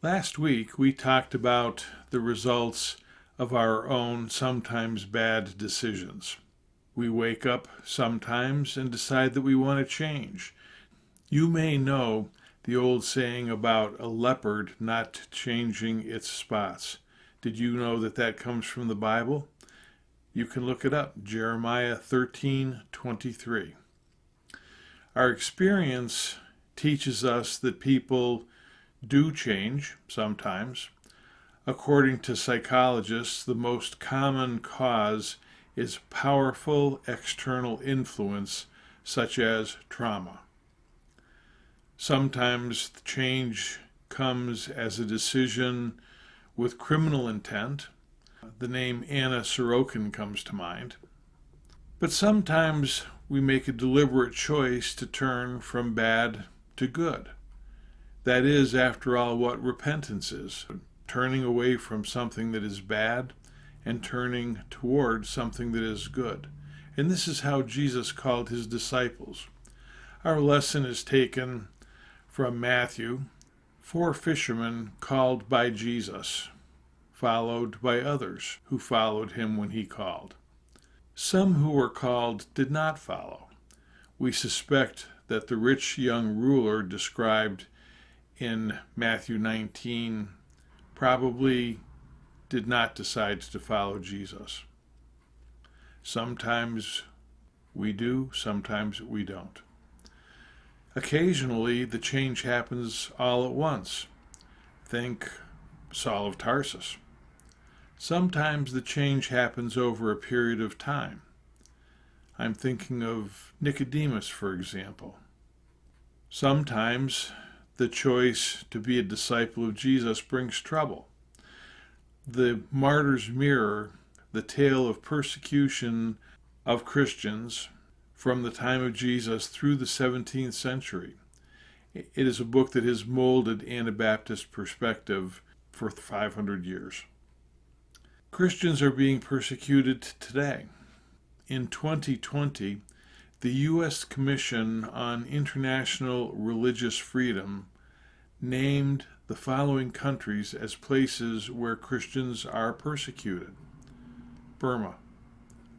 Last week, we talked about the results of our own sometimes bad decisions. We wake up sometimes and decide that we want to change. You may know the old saying about a leopard not changing its spots. Did you know that that comes from the Bible? You can look it up, Jeremiah 13:23. Our experience teaches us that people do change sometimes. According to psychologists, the most common cause is powerful external influence, such as trauma. Sometimes the change comes as a decision with criminal intent. The name Anna Sorokin comes to mind. But sometimes we make a deliberate choice to turn from bad to good. That is, after all, what repentance is. Turning away from something that is bad and turning toward something that is good. And this is how Jesus called his disciples. Our lesson is taken from Matthew. 4 fishermen called by Jesus, followed by others who followed him when he called. Some who were called did not follow. We suspect that the rich young ruler described in Matthew 19 probably did not decide to follow Jesus. Sometimes we do, sometimes we don't. Occasionally, the change happens all at once. Think Saul of Tarsus. Sometimes the change happens over a period of time. I'm thinking of Nicodemus, for example. Sometimes the choice to be a disciple of Jesus brings trouble. The Martyr's Mirror, the tale of persecution of Christians from the time of Jesus through the 17th century. It is a book that has molded Anabaptist perspective for 500 years. Christians are being persecuted today. In 2020, the U.S. Commission on International Religious Freedom named the following countries as places where Christians are persecuted: Burma,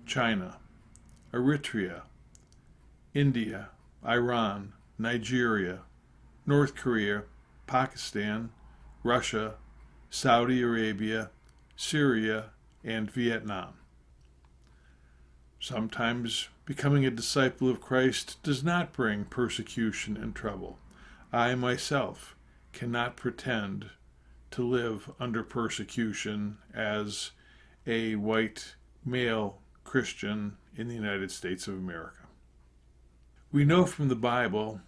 China, Eritrea, India, Iran, Nigeria, North Korea, Pakistan, Russia, Saudi Arabia, Syria, and Vietnam. Sometimes becoming a disciple of Christ does not bring persecution and trouble. I myself cannot pretend to live under persecution as a white male Christian in the United States of America. We know from the Bible,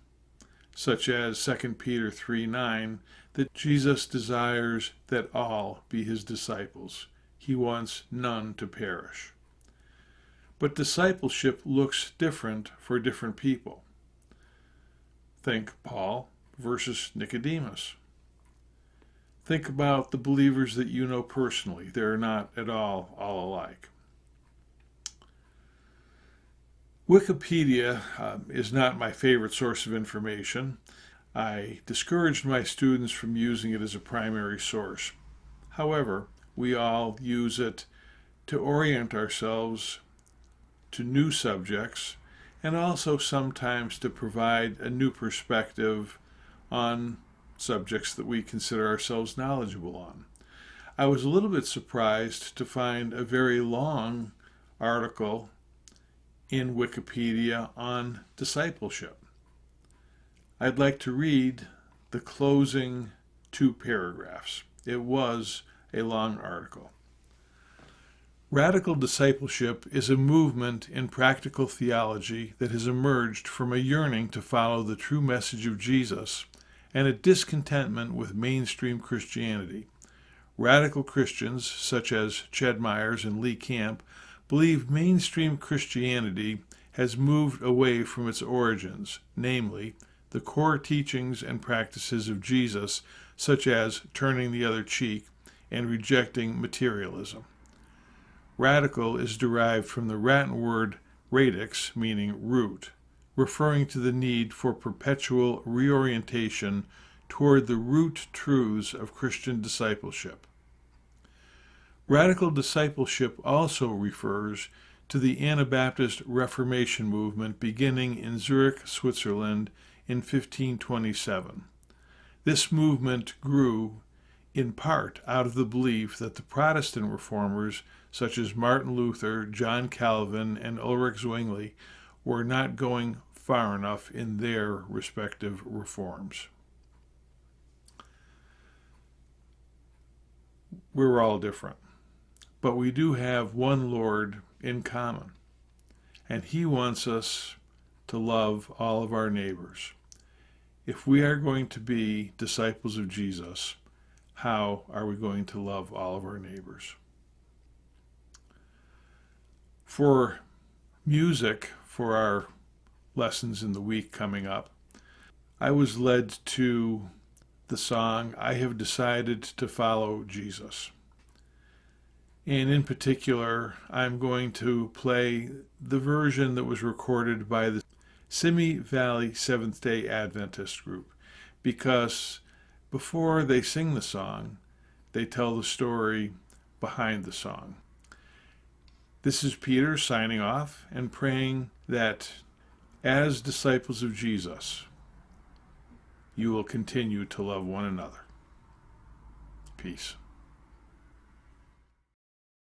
such as 2 Peter 3:9, that Jesus desires that all be his disciples. He wants none to perish. But discipleship looks different for different people. Think Paul versus Nicodemus. Think about the believers that you know personally. They're not at all alike. Wikipedia is not my favorite source of information. I discouraged my students from using it as a primary source. However, we all use it to orient ourselves to new subjects and also sometimes to provide a new perspective on subjects that we consider ourselves knowledgeable on. I was a little bit surprised to find a very long article in Wikipedia on discipleship. I'd like to read the closing 2 paragraphs. It was a long article. Radical discipleship is a movement in practical theology that has emerged from a yearning to follow the true message of Jesus and a discontentment with mainstream Christianity. Radical Christians, such as Ched Myers and Lee Camp, believe mainstream Christianity has moved away from its origins, namely, the core teachings and practices of Jesus, such as turning the other cheek and rejecting materialism. Radical is derived from the Latin word radix, meaning root, referring to the need for perpetual reorientation toward the root truths of Christian discipleship. Radical discipleship also refers to the Anabaptist Reformation movement beginning in Zurich, Switzerland in 1527. This movement grew in part out of the belief that the Protestant reformers such as Martin Luther, John Calvin, and Ulrich Zwingli were not going far enough in their respective reforms. We're all different, but we do have one Lord in common, and He wants us to love all of our neighbors. If we are going to be disciples of Jesus, how are we going to love all of our neighbors? For music, for our lessons in the week coming up, I was led to the song, "I Have Decided to Follow Jesus." And in particular, I'm going to play the version that was recorded by the Simi Valley Seventh-day Adventist group, because before they sing the song, they tell the story behind the song. This is Peter signing off and praying that as disciples of Jesus, you will continue to love one another. Peace.